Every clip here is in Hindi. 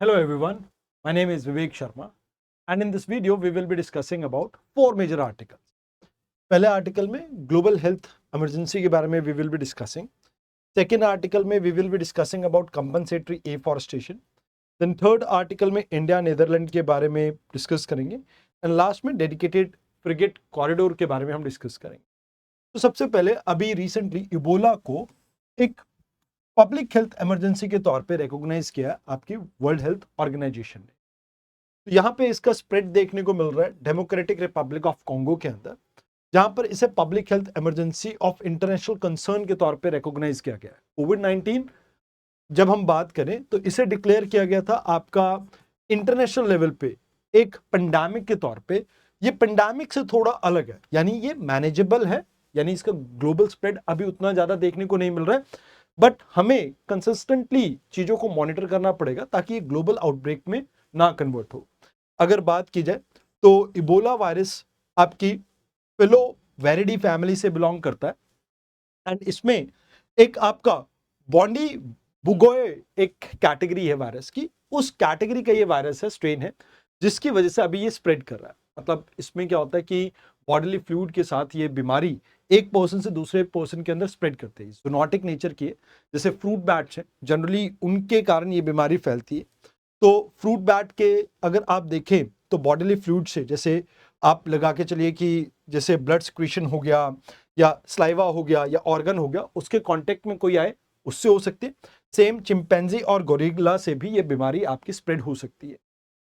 Hello everyone, my name is Vivek Sharma and in this video we will be discussing about four major articles. पहले आर्टिकल में ग्लोबल हेल्थ इमरजेंसी के बारे में we will be discussing. Second article में we will be discussing about compensatory afforestation. Then third article में इंडिया नीदरलैंड के बारे में डिस्कस करेंगे एंड लास्ट में डेडिकेटेड फ्रिगेट कॉरिडोर के बारे में हम डिस्कस करेंगे. तो सबसे पहले अभी रिसेंटली इबोला को एक पब्लिक हेल्थ इमरजेंसी के तौर पे रिकॉग्नाइज किया आपकी वर्ल्ड हेल्थ ऑर्गेनाइजेशन ने. तो यहाँ पे इसका स्प्रेड देखने को मिल रहा है डेमोक्रेटिक रिपब्लिक ऑफ कॉन्गो के अंदर, जहां पर इसे public health emergency of international concern के तौर पे रिकॉग्नाइज किया गया है. कोविड-19 जब हम बात करें तो इसे डिक्लेयर किया गया था आपका इंटरनेशनल लेवल पे एक पेंडेमिक के तौर पे. ये पेंडेमिक से थोड़ा अलग है, यानी ये मैनेजेबल है, यानी इसका ग्लोबल स्प्रेड अभी उतना ज्यादा देखने को नहीं मिल रहा है, बट हमें कंसिस्टेंटली चीजों को मॉनिटर करना पड़ेगा ताकि ये ग्लोबल आउटब्रेक में ना कन्वर्ट हो. अगर बात की जाए तो इबोला वायरस आपकी फिलोवेरिडी फैमिली से बिलोंग करता है एंड इसमें एक आपका बॉन्डी बुगोए एक कैटेगरी है वायरस की. उस कैटेगरी का ये वायरस है, स्ट्रेन है, जिसकी वजह से अभी ये स्प्रेड कर रहा है. मतलब इसमें क्या होता है कि बॉडीली फ्लूइड के साथ ये बीमारी एक पर्सन से दूसरे पर्सन के अंदर स्प्रेड करते हैं. जूनोटिक नेचर की है, जैसे फ्रूट बैट्स हैं जनरली, उनके कारण ये बीमारी फैलती है. तो फ्रूट बैट के अगर आप देखें तो बॉडीली फ्लूइड से, जैसे आप लगा के चलिए कि जैसे ब्लड सिक्रीशन हो गया या स्लाइवा हो गया या ऑर्गन हो गया, उसके कांटेक्ट में कोई आए उससे हो सकती है. सेम चिंपैंजी और गोरिल्ला से भी ये बीमारी आपकी स्प्रेड हो सकती है.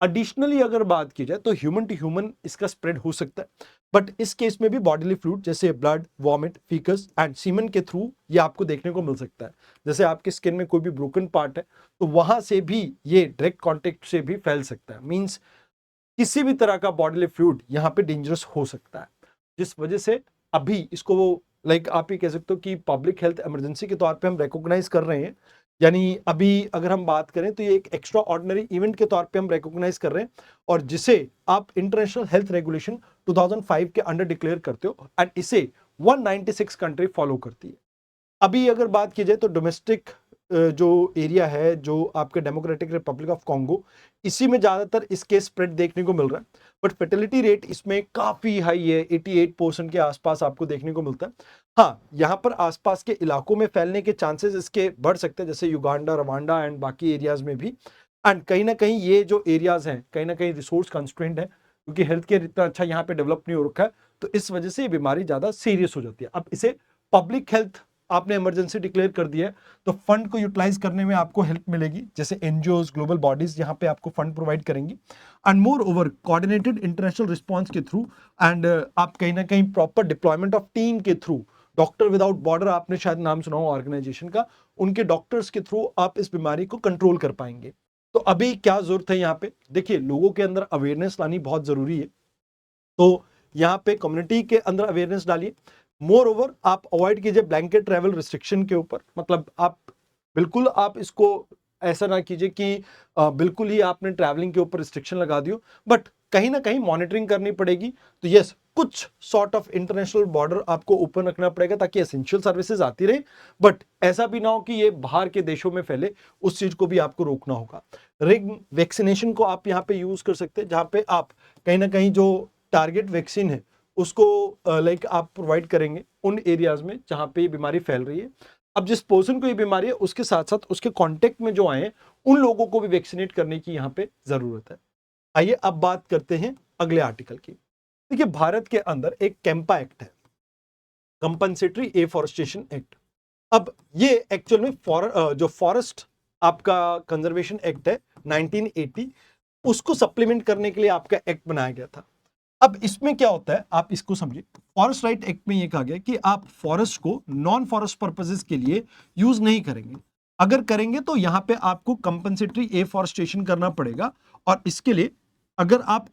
एडिशनली अगर बात की जाए तो ह्यूमन टू ह्यूमन इसका स्प्रेड हो सकता है, बट इस केस में भी बॉडीली फ्लूइड जैसे blood, vomit, faeces and semen के थ्रू ये आपको देखने को मिल सकता है. जैसे आपके स्किन में कोई भी ब्रोकन पार्ट है तो वहां से भी ये डायरेक्ट कांटेक्ट से भी फैल सकता है. मींस किसी भी तरह का बॉडीली फ्लूइड यहाँ पे डेंजरस हो सकता है, जिस वजह से अभी इसको वो आप ये कह सकते हो कि पब्लिक हेल्थ इमरजेंसी के तौर पे हम रिकॉग्नाइज कर रहे हैं. यानी अभी अगर हम बात करें तो ये एक एक्स्ट्रा ऑर्डिनरी इवेंट के तौर पे हम रिकॉग्नाइज कर रहे हैं और जिसे आप इंटरनेशनल हेल्थ रेगुलेशन 2005 के अंडर डिक्लेयर करते हो एंड इसे 196 कंट्री फॉलो करती है. अभी अगर बात की जाए तो डोमेस्टिक जो एरिया है, जो आपके डेमोक्रेटिक रिपब्लिक ऑफ कॉन्गो, इसी में ज्यादातर इसके स्प्रेड देखने को मिल रहा है. बट फर्टिलिटी रेट इसमें काफी हाई है, 88% के आसपास आपको देखने को मिलता है. हाँ, यहाँ पर आसपास के इलाकों में फैलने के चांसेस इसके बढ़ सकते हैं, जैसे युगांडा, रवांडा एंड बाकी एरियाज में भी. एंड कहीं ना कहीं ये जो एरियाज हैं कहीं ना कहीं रिसोर्स कंस्ट्रेंट है, क्योंकि हेल्थ केयर इतना अच्छा यहाँ पे डेवलप नहीं हो रखा है, तो इस वजह से ये बीमारी ज्यादा सीरियस हो जाती है. अब इसे पब्लिक हेल्थ आपने इमरजेंसी डिक्लेयर कर दिया है तो फंड को यूटिलाइज करने में आपको हेल्प मिलेगी, जैसे एनजीओज, ग्लोबल बॉडीज यहाँ पे आपको फंड प्रोवाइड करेंगी and more over coordinated international response के थ्रू एंड आप कहीं ना कहीं प्रॉपर डिप्लॉयमेंट ऑफ टीम के थ्रू, डॉक्टर विदाउट बॉर्डर आपने शायद नाम सुना हो ऑर्गेनाइजेशन का, उनके डॉक्टर्स के थ्रू आप इस बीमारी को कंट्रोल कर पाएंगे. तो अभी क्या जरूरत है यहाँ पे, देखिए लोगों के अंदर अवेयरनेस लानी बहुत जरूरी है. तो यहाँ पे कम्युनिटी के अंदर अवेयरनेस डालिए. मोर ओवर आप अवॉइड कीजिए ब्लैंकेट ट्रैवल रिस्ट्रिक्शन के ऊपर. मतलब आप बिल्कुल आप इसको ऐसा ना कीजिए कि बिल्कुल ही आपने ट्रैवलिंग के ऊपर रिस्ट्रिक्शन लगा दियो, बट कहीं ना कहीं मॉनिटरिंग करनी पड़ेगी. तो यस, कुछ सॉर्ट ऑफ इंटरनेशनल बॉर्डर आपको ओपन रखना पड़ेगा ताकि एसेंशियल सर्विसेज आती रहे, बट ऐसा भी ना हो कि ये बाहर के देशों में फैले, उस चीज को भी आपको रोकना होगा. रिंग वैक्सीनेशन को आप यहाँ पे यूज कर सकते हैं, जहाँ पे आप कहीं ना कहीं जो टारगेट वैक्सीन है उसको आप प्रोवाइड करेंगे उन एरियाज में जहां पे ये बीमारी फैल रही है. अब जिस पर्सन को ये बीमारी है उसके साथ साथ उसके कांटेक्ट में जो आए हैं उन लोगों को भी वैक्सीनेट करने की यहाँ पे जरूरत है. आइए अब बात करते हैं अगले आर्टिकल की. देखिए भारत के अंदर एक कैंपा एक्ट है, कंपनसेटरी एफॉरेस्टेशन एक्ट. अब ये एक्चुअल में जो फॉरेस्ट आपका कंजर्वेशन एक्ट है 1980, उसको सप्लीमेंट करने के लिए आपका एक्ट बनाया गया था. अब इसमें क्या होता है आप इसको समझिए. फॉरेस्ट राइट एक्ट में यह कहा गया कि आप फॉरेस्ट को नॉन फॉरेस्ट पर्पसेस के लिए यूज नहीं करेंगे. अगर करेंगे तो यहां पे आपको कंपनसेटरी एफॉरेस्टेशन करना पड़ेगा, और इसके लिए अगर आप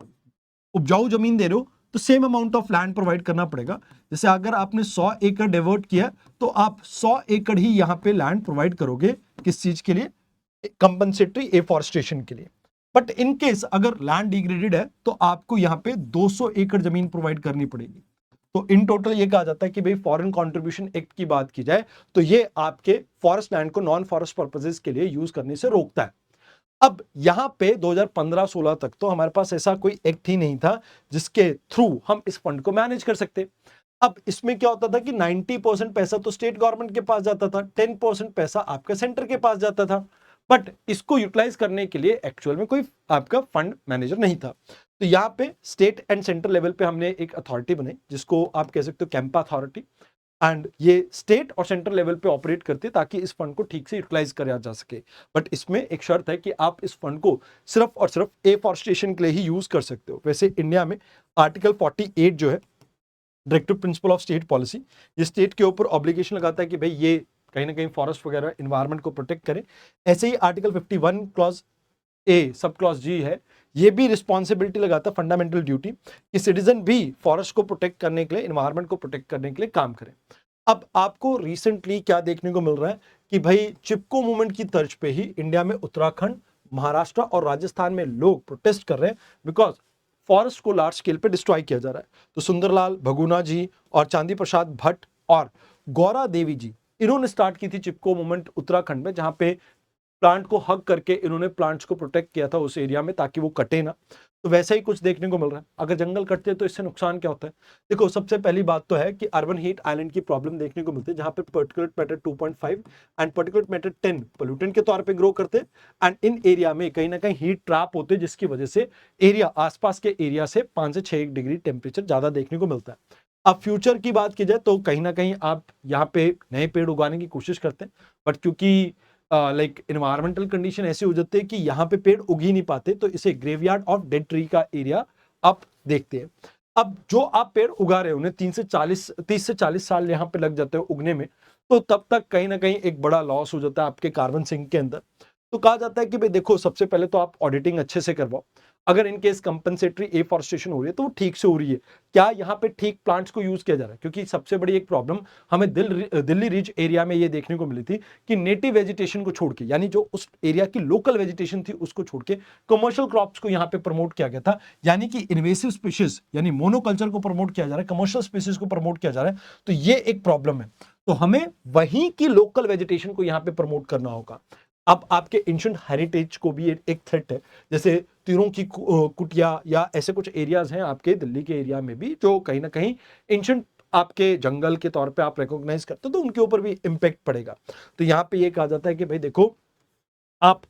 उपजाऊ जमीन दे रहे हो तो same amount of land provide करना पड़ेगा. जैसे अगर आपने 100 एकड़ डिवर्ट किया तो आप 100 एकड़ ही यहां पे लैंड प्रोवाइड करोगे. किस चीज के लिए? कंपनसेटरी एफॉरेस्टेशन के लिए. बट इन केस अगर लैंड डिग्रेडेड है तो आपको यहां पे 200 एकड़ जमीन प्रोवाइड करनी पड़ेगी. तो इन टोटल ये कहा जाता है कि भाई फॉरेन कंट्रीब्यूशन एक्ट की बात की जाए तो ये आपके फॉरेस्ट लैंड को नॉन फॉरेस्ट पर्पसेस के लिए यूज करने से रोकता है. अब यहाँ पे 2015-16 तक तो हमारे पास ऐसा कोई एक्ट ही नहीं था जिसके थ्रू हम इस फंड को मैनेज कर सकते। अब इसमें क्या होता था कि 90% पैसा तो स्टेट गवर्नमेंट के पास जाता था, 10% पैसा आपका सेंटर के पास जाता था, बट इसको यूटिलाइज करने के लिए एक्चुअल में कोई आपका फंड मैनेजर नहीं था। तो यहाँ पे स्टेट एंड सेंट्रल लेवल पे हमने एक अथॉरिटी बनाई जिसको आप कह सकते हो कैंपा अथॉरिटी, एंड ये स्टेट और सेंट्रल लेवल पे ऑपरेट करती है ताकि इस फंड को ठीक से यूटिलाइज किया जा सके। बट इसमें एक शर्त है कि आप इस फंड को सिर्फ और सिर्फ एफॉरेस्टेशन के लिए ही यूज कर सकते हो। वैसे इंडिया में आर्टिकल 48 जो है directive principle of state policy, ये स्टेट के ऊपर ऑब्लिगेशन लगाता है कि भाई ये कहीं ना कहीं फॉरेस्ट वगैरह इन्वायरमेंट को प्रोटेक्ट करें। ऐसे ही article 51 clause A sub clause जी है, ये भी रिस्पॉन्सिबिलिटी लगाता है, फंडामेंटल ड्यूटी, कि सिटीजन भी फॉरेस्ट को प्रोटेक्ट करने के लिए, इन्वायरमेंट को प्रोटेक्ट करने के लिए काम करें। अब आपको रिसेंटली क्या देखने को मिल रहा है कि भाई चिपको मूवमेंट की तर्ज पे ही इंडिया में उत्तराखंड, महाराष्ट्र और राजस्थान में लोग प्रोटेस्ट कर रहे हैं बिकॉज फॉरेस्ट को लार्ज स्केल पे डिस्ट्रॉय किया जा रहा है। तो सुंदरलाल भगुना जी और चांदी प्रसाद भट्ट और गौरा देवी जी, इन्होंने स्टार्ट की थी चिपको मूवमेंट उत्तराखंड में, जहां पे प्लांट को हग करके इन्होंने प्लांट्स को प्रोटेक्ट किया था उस एरिया में ताकि वो कटे ना। तो वैसा ही कुछ देखने को मिल रहा है। अगर जंगल कटते हैं तो इससे नुकसान क्या होता है? देखो, सबसे पहली बात तो है कि अर्बन हीट आइलैंड की प्रॉब्लम देखने को मिलती है, जहां पे particulate matter 2.5 and particulate matter 10 pollutant के तौर पे ग्रो करते हैं, एंड इन एरिया में कहीं ना कहीं हीट ट्रैप होते हैं, जिसकी वजह से एरिया आसपास के एरिया से 5 से 6 डिग्री टेम्परेचर ज्यादा देखने को मिलता है। अब फ्यूचर की बात की जाए तो कहीं ना कहीं आप यहाँ पे नए पेड़ उगाने की कोशिश करते हैं, बट क्योंकि लाइक इन्वायरमेंटल कंडीशन ऐसी हो जाती है कि यहाँ पे पेड़ उग ही नहीं पाते, तो इसे ग्रेवयार्ड ऑफ डेड ट्री का एरिया आप देखते हैं। अब जो आप पेड़ उगा रहे हो उन्हें 30 से 40 साल यहाँ पे लग जाते हैं उगने में, तो तब तक कहीं ना कहीं एक बड़ा लॉस हो जाता है आपके कार्बन सिंक के अंदर। तो कहा जाता है कि भाई देखो, सबसे पहले तो आप ऑडिटिंग अच्छे से करवाओ। अगर इन केस कंपनसेटरी एफॉरेस्टेशन हो रही है तो वो ठीक से हो रही है, क्या यहाँ पे ठीक प्लांट्स को यूज किया जा रहा है? क्योंकि सबसे बड़ी एक प्रॉब्लम हमें दिल्ली रिज एरिया में ये देखने को मिली थी कि नेटिव वेजिटेशन को छोड़ के, यानी जो उस एरिया की लोकल वेजिटेशन थी उसको छोड़ के कमर्शियल क्रॉप्स को यहाँ पे प्रमोट किया गया था, यानी कि इन्वेसिव स्पीशीज यानी मोनोकल्चर को प्रमोट किया जा रहा है, कमर्शियल स्पीशीज को प्रमोट किया जा रहा है। तो ये एक प्रॉब्लम है। तो हमें वहीं की लोकल वेजिटेशन को यहाँ पे प्रमोट करना होगा। अब आपके एंशिएंट हेरिटेज को भी एक थ्रेट है, जैसे तीरों की कुटिया या ऐसे कुछ एरियाज हैं आपके दिल्ली के एरिया में भी जो कहीं ना कहीं एंशिएंट आपके जंगल के तौर पे आप रिकॉग्नाइज करते हो, तो उनके ऊपर भी इंपैक्ट पड़ेगा। तो यहाँ पे ये कहा जाता है कि भाई देखो, आप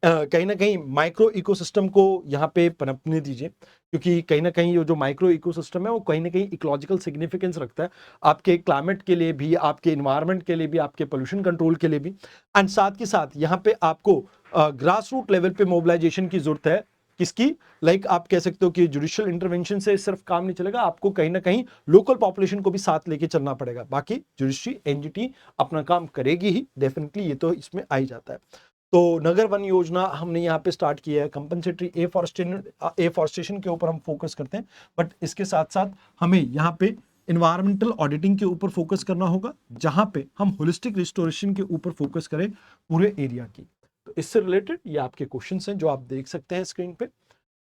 कहीं ना कहीं माइक्रो इकोसिस्टम को यहाँ पे पनपने दीजिए, क्योंकि कहीं ना कहीं ये जो माइक्रो इकोसिस्टम है वो कहीं ना कहीं इकोलॉजिकल सिग्निफिकेंस रखता है आपके क्लाइमेट के लिए भी, आपके इन्वायरमेंट के लिए भी, आपके पोल्यूशन कंट्रोल के लिए भी। एंड साथ के साथ यहाँ पे आपको ग्रास रूट लेवल पे मोबिलाइजेशन की जरूरत है। किसकी? लाइक आप कह सकते हो कि जुडिशियल इंटरवेंशन से सिर्फ काम नहीं चलेगा, आपको कहीं ना कहीं लोकल पॉपुलेशन को भी साथ लेके चलना पड़ेगा। बाकी जुडिशरी एनजीटी अपना काम करेगी ही डेफिनेटली, ये तो इसमें आ ही जाता है। तो नगर वन योजना हमने यहाँ पे स्टार्ट किया है, कंपनसेटरी एफॉरेस्टेशन के ऊपर हम फोकस करते हैं, बट इसके साथ साथ हमें यहाँ पे इन्वायरमेंटल ऑडिटिंग के ऊपर फोकस करना होगा, जहां पे हम होलिस्टिक रिस्टोरेशन के ऊपर फोकस करें पूरे एरिया की। तो इससे रिलेटेड ये आपके क्वेश्चंस हैं जो आप देख सकते हैं स्क्रीन पे।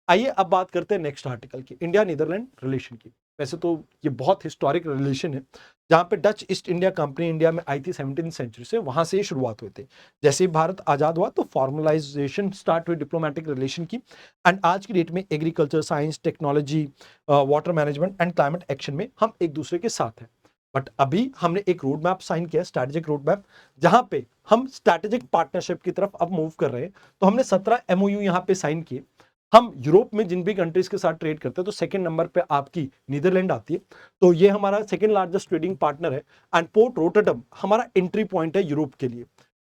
आइए अब बात करते हैं नेक्स्ट आर्टिकल की, इंडिया नीदरलैंड रिलेशन की। वैसे तो ये बहुत हिस्टोरिक रिलेशन है, जहां पे Dutch east India company India में आई थी 17वीं सेंचुरी से, वहां से ही शुरुआत हुई थी। जैसे ही भारत आजाद हुआ तो फॉर्मलाइजेशन स्टार्ट हुई डिप्लोमेटिक रिलेशन की, एंड आज की डेट में agriculture, science, technology, water management and climate action में हम एक दूसरे के साथ हैं। बट अभी हमने एक रोड मैप साइन किया, स्ट्रैटेजिक रोड मैप, जहां पे हम स्ट्रैटेजिक पार्टनरशिप की तरफ अब मूव कर रहे हैं। तो हमने 17 एमओयू यहाँ पे साइन किए। हम यूरोप में जिन भी कंट्रीज के साथ ट्रेड करते हैं तो सेकंड नंबर पे आपकी नीदरलैंड आती है, तो ये हमारा सेकंड लार्जेस्ट ट्रेडिंग पार्टनर है, एंड पोर्ट रोटरडम हमारा एंट्री पॉइंट है यूरोप के लिए।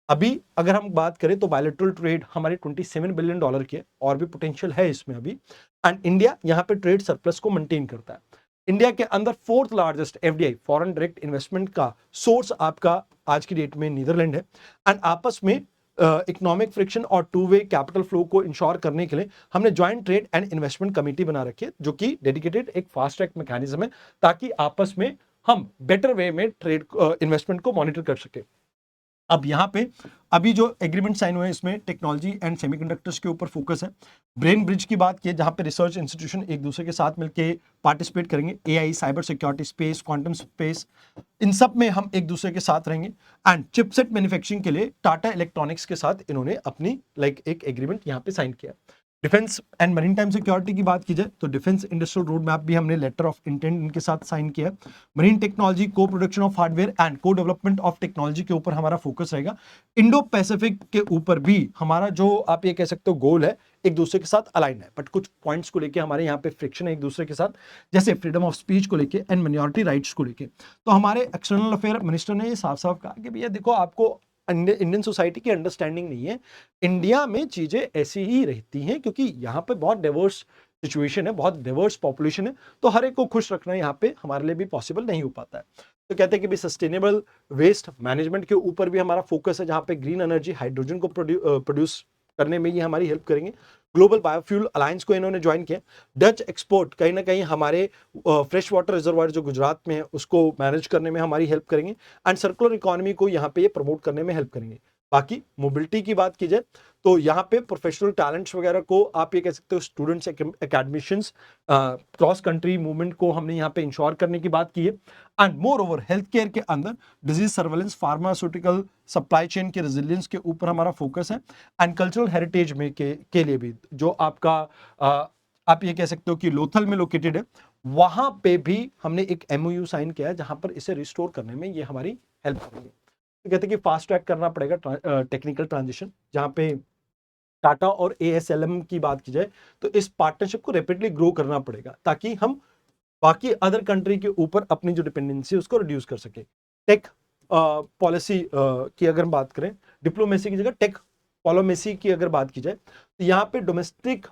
अभी अगर हम बात करें तो बायलैटरल ट्रेड हमारे $27 बिलियन की है, और भी पोटेंशियल है इसमें अभी, एंड इंडिया यहाँ पे ट्रेड सरप्लस को मेंटेन करता है। इंडिया के अंदर fourth largest FDI foreign direct investment का सोर्स आपका आज की डेट में नीदरलैंड है, एंड आपस में इकोनॉमिक फ्रिक्शन और टू वे कैपिटल फ्लो को इंश्योर करने के लिए हमने joint trade and investment committee बना रखी है, जो कि डेडिकेटेड एक फास्ट ट्रैक मैकेनिज्म है, ताकि आपस में हम बेटर वे में ट्रेड इन्वेस्टमेंट को मॉनिटर कर सके। अब यहाँ पे अभी जो एग्रीमेंट साइन हुए हैं इसमें टेक्नोलॉजी एंड सेमीकंडक्टर्स के ऊपर फोकस है। ब्रेन ब्रिज की बात की जहाँ पे रिसर्च इंस्टीट्यूशन एक दूसरे के साथ मिलकर पार्टिसिपेट करेंगे। AI, cyber security, space, quantum space, इन सब में हम एक दूसरे के साथ रहेंगे। एंड चिपसेट मैन्युफैक्चरिंग के लिए टाटा इलेक्ट्रॉनिक्स के साथ इन्होंने अपनी एक एग्रीमेंट यहाँ पे साइन किया। Defence and marine time security की बात की जाए तो डिफेंस इंडस्ट्रियल रोड मैप भी हमने लेटर ऑफ इंटेंट इनके साथ साइन किया है। मरीन टेक्नोलॉजी, को प्रोडक्शन ऑफ हार्डवेयर एंड को डेवलपमेंट ऑफ टेक्नोलॉजी के ऊपर हमारा फोकस रहेगा। इंडो पैसिफिक के ऊपर भी हमारा जो आप ये कह सकते हो गोल है एक दूसरे के साथ अलाइन है, बट कुछ पॉइंट्स को लेके हमारे यहाँ पे फ्रिक्शन है एक दूसरे के साथ, जैसे फ्रीडम ऑफ स्पीच को लेके एंड माइनॉरिटी राइट्स को लेके। तो हमारे एक्सटर्नल अफेयर मिनिस्टर ने ये साफ साफ कहा कि भैया देखो, आपको इंडियन सोसाइटी की अंडरस्टैंडिंग नहीं है, इंडिया में चीजें ऐसी ही रहती हैं क्योंकि यहाँ पे बहुत डाइवर्स सिचुएशन है, बहुत डाइवर्स पॉपुलेशन है, तो हर एक को खुश रखना यहाँ पे हमारे लिए भी पॉसिबल नहीं हो पाता है। तो कहते हैं कि भी सस्टेनेबल वेस्ट मैनेजमेंट के ऊपर भी हमारा फोकस है, जहाँ पे ग्रीन एनर्जी, हाइड्रोजन को प्रोड्यूस करने में ये हमारी हेल्प करेंगे। ग्लोबल बायोफ्यूल अलायंस को इन्होंने ज्वाइन किया। डच एक्सपोर्ट कहीं ना कहीं हमारे फ्रेश वाटर रिजर्वायर जो गुजरात में है उसको मैनेज करने में हमारी हेल्प करेंगे एंड सर्कुलर इकोनॉमी को यहाँ पे ये प्रमोट करने में हेल्प करेंगे। बाकी मोबिलिटी की बात की जाए तो यहाँ पे प्रोफेशनल टैलेंट्स वगैरह को आप ये कह सकते हो students, academicians, cross country movement को हमने यहाँ पे इंश्योर करने की बात की है। And more over health care के अंदर disease surveillance, pharmaceutical supply chain के रेजिलियंस के ऊपर हमारा फोकस है। एंड कल्चरल हेरिटेज में के लिए भी जो आपका आप ये कह सकते हो कि लोथल में लोकेटेड है, वहां पे भी हमने एक एमओयू साइन किया है जहां पर इसे रिस्टोर करने में ये हमारी हेल्प करेंगे। तो कहते हैं कि फास्ट ट्रैक करना पड़ेगा टेक्निकल ट्रांजिशन, जहां पे टाटा और एएसएलएम की बात की जाए तो इस पार्टनरशिप को रैपिडली ग्रो करना पड़ेगा ताकि हम बाकी अदर कंट्री के ऊपर अपनी जो डिपेंडेंसी है उसको रिड्यूस कर सके। टेक पॉलिसी की अगर बात करें, डिप्लोमेसी की जगह टेक पॉलिमेसी की अगर बात की जाए तो यहाँ पे डोमेस्टिक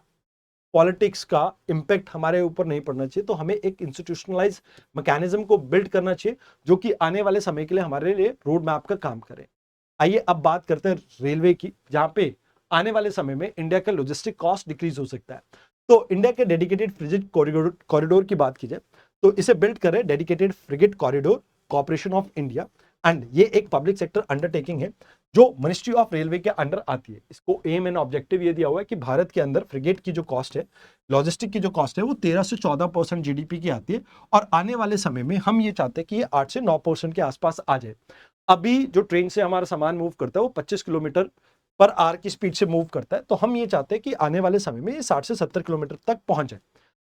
पॉलिटिक्स का इम्पैक्ट हमारे ऊपर नहीं पड़ना चाहिए, तो हमें एक इंस्टीट्यूशनलाइज मैकेनिज्म को बिल्ड करना चाहिए जो कि आने वाले समय के लिए हमारे लिए रोड मैप का काम करे। आइए अब बात करते हैं रेलवे की, जहां पे आने वाले समय में इंडिया का लॉजिस्टिक कॉस्ट डिक्रीज हो सकता है। तो इंडिया के डेडिकेटेड फ्रिगेट कॉरिडोर की बात की जाए तो इसे बिल्ड करे dedicated frigate corridor corporation of India, and ये एक पब्लिक सेक्टर अंडरटेकिंग है जो मिनिस्ट्री ऑफ रेलवे के अंडर आती है। इसको एम एंड ऑब्जेक्टिव ये दिया हुआ है कि भारत के अंदर फ्रिगेट की जो कॉस्ट है, लॉजिस्टिक की जो कॉस्ट है, वो 13 से 14% जीडीपी की आती है, और आने वाले समय में हम ये चाहते हैं कि ये 8 से 9% के आसपास आ जाए। अभी जो ट्रेन से हमारा सामान मूव करता है वो 25 किलोमीटर पर आवर की स्पीड से मूव करता है, तो हम ये चाहते हैं कि आने वाले समय में ये 60 से 70 किलोमीटर तक पहुंच जाए।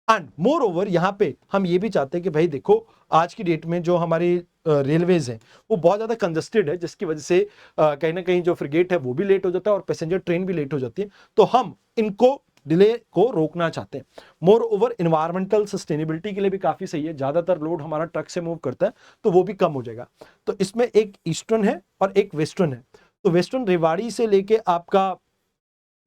एंड मोर ओवर यहाँ पे हम ये भी चाहते हैं कि भाई देखो, आज की डेट में जो हमारी रेलवेज हैं वो बहुत ज्यादा कंजस्टेड है, जिसकी वजह से कहीं ना कहीं जो फ्रिगेट है वो भी लेट हो जाता है और पैसेंजर ट्रेन भी लेट हो जाती है, तो हम इनको डिले को रोकना चाहते हैं। मोर ओवर इन्वायरमेंटल सस्टेनेबिलिटी के लिए भी काफी सही है, ज्यादातर लोड हमारा ट्रक से मूव करता है तो वो भी कम हो जाएगा। तो इसमें एक ईस्टर्न है और एक वेस्टर्न है। तो वेस्टर्न रेवाड़ी से लेके आपका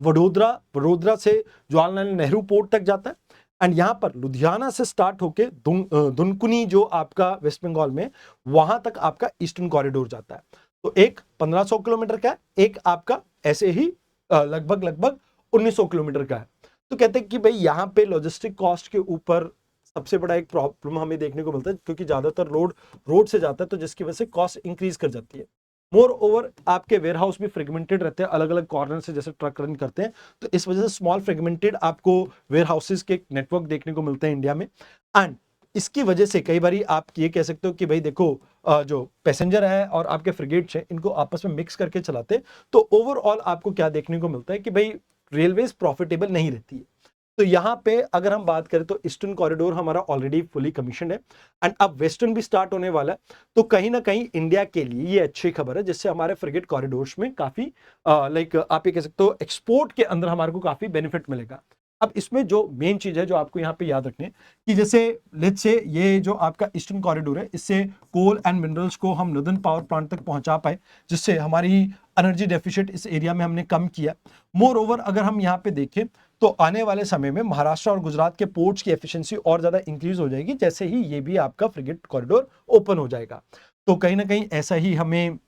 वडोदरा से जवाहरलाल नेहरू पोर्ट तक जाता है, एंड यहां पर लुधियाना से स्टार्ट होके दुनकुनी जो आपका वेस्ट बंगाल में, वहां तक आपका ईस्टर्न कॉरिडोर जाता है। तो एक 1500 किलोमीटर का है, एक आपका ऐसे ही लगभग 1900 किलोमीटर का है। तो कहते हैं कि भाई यहाँ पे लॉजिस्टिक कॉस्ट के ऊपर सबसे बड़ा एक प्रॉब्लम हमें देखने को मिलता है, क्योंकि ज्यादातर रोड से जाता है, तो जिसकी वजह से कॉस्ट इंक्रीज कर जाती है। मोर ओवर आपके वेयर हाउस भी फ्रेगमेंटेड रहते हैं, अलग अलग कॉर्नर से जैसे ट्रक रन करते हैं, तो इस वजह से स्मॉल फ्रेगमेंटेड आपको वेयर हाउसेस के नेटवर्क देखने को मिलते हैं इंडिया में। एंड इसकी वजह से कई बार आप ये कह सकते हो कि भाई देखो, जो पैसेंजर है और आपके फ्रिगेट्स हैं इनको आपस में मिक्स करके चलाते हैं, तो ओवरऑल आपको क्या देखने को मिलता है कि भाई रेलवेज प्रॉफिटेबल नहीं रहती है। तो यहाँ पे अगर हम बात करें तो ईस्टर्न कॉरिडोर हमारा ऑलरेडी फुली कमीशन है, एंड अब वेस्टर्न भी स्टार्ट होने वाला है, तो कहीं ना कहीं इंडिया के लिए ये अच्छी खबर है, जिससे हमारे फ्रिगेट कॉरिडोर्स में काफी आप ये कह सकते हो एक्सपोर्ट के अंदर हमारे को काफी बेनिफिट मिलेगा। अब इसमें जो मेन चीज है जो आपको यहाँ पे याद रखनी है कि जैसे लेट्स से ये जो आपका ईस्टर्न कॉरिडोर है, इससे कोल एंड मिनरल्स को हम नदन पावर प्लांट तक पहुंचा पाए, जिससे हमारी एनर्जी डेफिशिएंट इस एरिया में हमने कम किया। मोर ओवर अगर हम यहाँ पे देखें तो आने वाले समय में महाराष्ट्र और गुजरात के पोर्ट्स की एफिशिएंसी और ज्यादा इंक्रीज हो जाएगी, जैसे ही ये भी आपका फ्रिगेट कॉरिडोर ओपन हो जाएगा। तो कहीं ना कहीं ऐसा ही हमें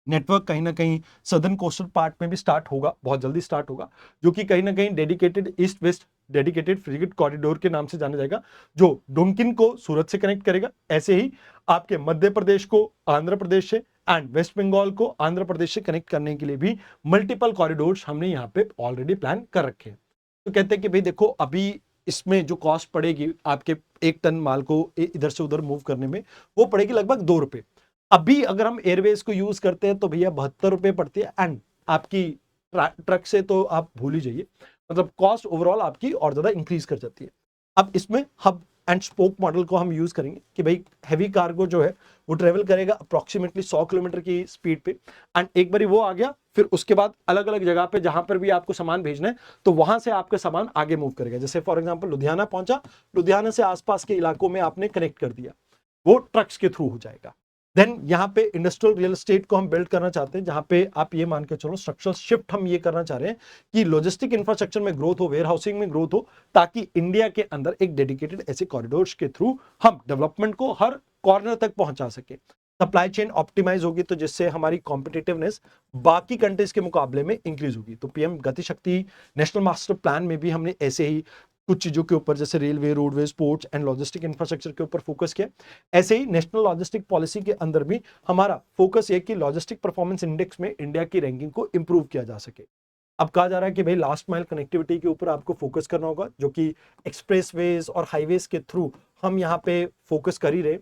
नेटवर्क कहीं ना कहीं सदर्न कोस्टल पार्ट में भी स्टार्ट होगा, बहुत जल्दी स्टार्ट होगा, जो कि कहीं ना कहीं dedicated east west dedicated freight corridor के नाम से जाना जाएगा, जो डोंकिन को सूरत से कनेक्ट करेगा। ऐसे ही आपके मध्य प्रदेश को आंध्र प्रदेश से एंड वेस्ट बंगाल को आंध्र प्रदेश से कनेक्ट करने के लिए भी मल्टीपल कॉरिडोर्स हमने यहाँ पे ऑलरेडी प्लान कर रखे हैं। तो कहते हैं कि भाई देखो, अभी इसमें जो कॉस्ट पड़ेगी आपके 1 टन माल को इधर से उधर मूव करने में, वो पड़ेगी लगभग 2 रुपए। अभी अगर हम एयरवेज को यूज करते हैं तो भैया 72 रुपए पड़ती है, एंड आपकी ट्रक से तो आप भूल ही जाइए, मतलब कॉस्ट ओवरऑल आपकी और ज्यादा इंक्रीज कर जाती है। अब इसमें हब एंड स्पोक मॉडल को हम यूज करेंगे कि भाई हैवी कार्गो जो है वो ट्रेवल करेगा अप्रोक्सीमेटली 100 किलोमीटर की स्पीड पे, एंड एक बार वो आ गया फिर उसके बाद अलग अलग जगह पे जहां पर भी आपको सामान भेजना है तो वहां से आपका सामान आगे मूव करेगा। जैसे फॉर एग्जांपल लुधियाना पहुंचा, लुधियाना से आसपास के इलाकों में आपने कनेक्ट कर दिया, वो ट्रक्स के थ्रू हो जाएगा। देन यहाँ पे इंडस्ट्रियल रियल एस्टेट को हम बिल्ड करना चाहते हैं, जहां पे आप ये मान के चलो स्ट्रक्चरल शिफ्ट हम ये करना चाह रहे हैं कि लॉजिस्टिक इंफ्रास्ट्रक्चर में ग्रोथ हो, वेयर हाउसिंग में ग्रोथ हो, ताकि इंडिया के अंदर एक डेडिकेटेड ऐसे कॉरिडोर्स के थ्रू हम डेवलपमेंट को हर कॉर्नर तक पहुंचा सके। सप्लाई चेन ऑप्टिमाइज होगी तो जिससे हमारी कॉम्पिटिटिवनेस बाकी कंट्रीज के मुकाबले में इंक्रीज होगी। तो पीएम गति शक्ति नेशनल मास्टर प्लान में भी हमने ऐसे ही कुछ चीजों के ऊपर, जैसे railway, roadways, ports and logistic infrastructure के ऊपर फोकस किया। ऐसे ही नेशनल लॉजिस्टिक पॉलिसी के अंदर भी हमारा फोकस है कि लॉजिस्टिक परफॉर्मेंस इंडेक्स में इंडिया की रैंकिंग को इंप्रूव किया जा सके। अब कहा जा रहा है कि भाई लास्ट माइल कनेक्टिविटी के ऊपर आपको फोकस करना होगा, जो कि एक्सप्रेसवेज और हाईवेज के थ्रू हम यहाँ पे फोकस कर ही रहे।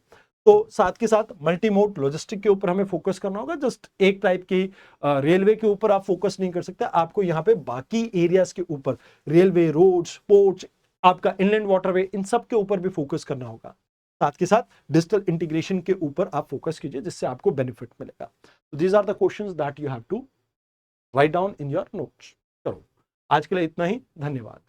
तो साथ के साथ मल्टी मोड लॉजिस्टिक के ऊपर हमें फोकस करना होगा। जस्ट एक टाइप की रेलवे के ऊपर आप फोकस नहीं कर सकते, आपको यहाँ पे बाकी एरियाज के ऊपर रेलवे, रोड्स, पोर्ट्स, आपका इनलैंड वाटरवे, इन सब के ऊपर भी फोकस करना होगा। साथ के साथ डिजिटल इंटीग्रेशन के ऊपर आप फोकस कीजिए, जिससे आपको बेनिफिट मिलेगा। तो these are the questions that you have to write down in your notes. चलो आज के लिए इतना ही, धन्यवाद।